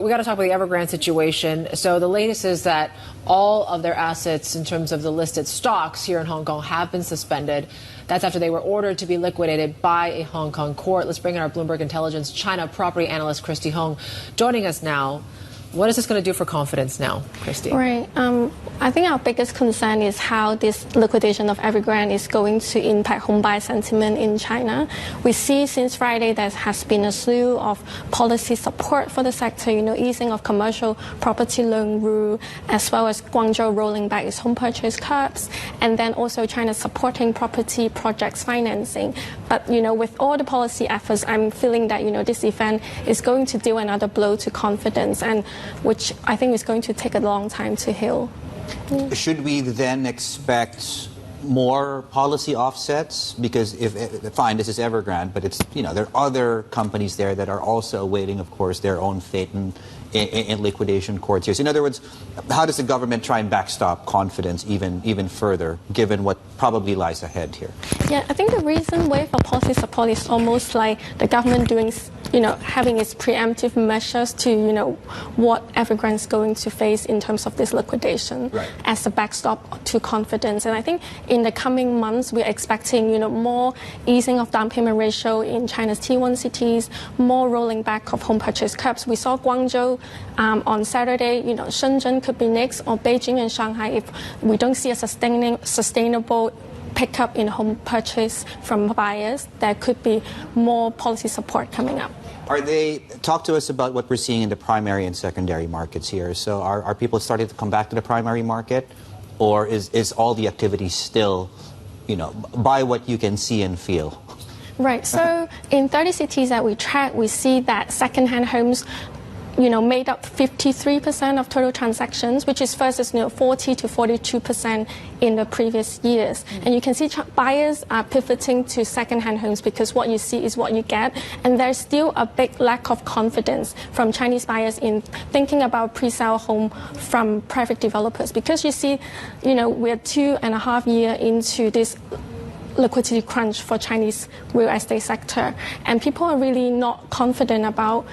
We got to talk about the Evergrande situation. So the latest is that all of their assets in terms of the listed stocks here in Hong Kong have been suspended. That's after they were ordered to be liquidated by a Hong Kong court. Let's bring in our Bloomberg Intelligence China property analyst, Kristy Hung, joining us now. What is this going to do for confidence now, Kristy? Right. I think our biggest concern is how this liquidation of Evergrande is going to impact home buyer sentiment in China. We see since Friday there has been a slew of policy support for the sector, easing of commercial property loan rule, as well as Guangzhou rolling back its home purchase curbs, and then also China supporting property projects financing. But, with all the policy efforts, I'm feeling that, this event is going to deal another blow to confidence, and which I think is going to take a long time to heal. Should we then expect more policy offsets? Because fine, this is Evergrande, but it's there are other companies there that are also awaiting, of course, their own fate in liquidation courts here. So in other words, how does the government try and backstop confidence even further, given what probably lies ahead here? Yeah, I think the reason wave for policy support is almost like the government doing, having its preemptive measures to, what Evergrande is going to face in terms of this liquidation as a backstop to confidence. And I think in the coming months, we're expecting, more easing of down payment ratio in China's T1 cities, more rolling back of home purchase curbs. We saw Guangzhou on Saturday, Shenzhen could be next, or Beijing and Shanghai if we don't see a sustainable pickup in home purchase from buyers. There could be more policy support coming up. Talk to us about what we're seeing in the primary and secondary markets here. So are people starting to come back to the primary market, or is all the activity still, by what you can see and feel? Right. So in 30 cities that we track, we see that second-hand homes made up 53% of total transactions, which is versus 40 to 42% in the previous years. And you can see buyers are pivoting to second-hand homes because what you see is what you get. And there's still a big lack of confidence from Chinese buyers in thinking about pre-sale home from private developers, because you see, we're 2.5 years into this liquidity crunch for Chinese real estate sector, and people are really not confident about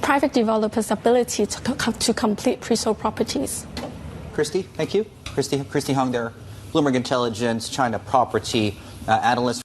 private developers' ability to complete pre-sold properties. Kristy, thank you. Kristy Hung there, Bloomberg Intelligence China property analyst.